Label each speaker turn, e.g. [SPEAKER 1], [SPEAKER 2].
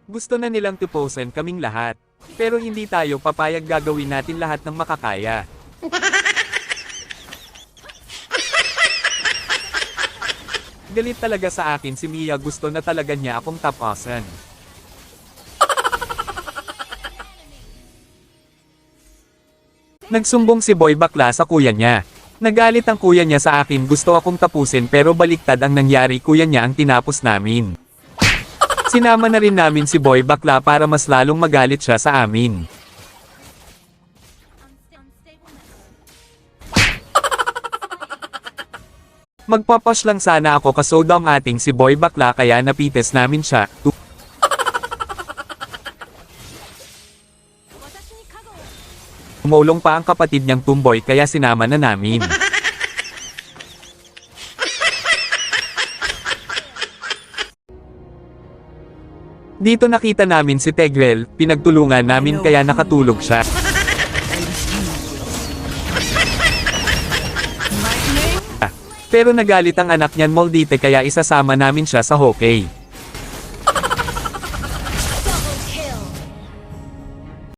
[SPEAKER 1] Gusto na nilang tuposan kaming lahat. Pero hindi tayo papayag, gagawin natin lahat ng makakaya. Galit talaga sa akin si Mia, gusto na talaga niya akong tapasan. Nagsumbong si Boy bakla sa kuya niya. Nagalit ang kuya niya sa akin, gusto akong tapusin pero baliktad ang nangyari, kuya niya ang tinapos namin. Sinama na rin namin si Boy bakla para mas lalong magalit siya sa amin. Magpapas lang sana ako kaso ang ating si Boy bakla kaya napites namin siya. Umulong pa ang kapatid niyang tumboy kaya sinama na namin. Dito nakita namin si Tegrel, pinagtulungan namin kaya nakatulog siya. Pero nagalit ang anak niyan Moldite kaya isasama namin siya sa hockey.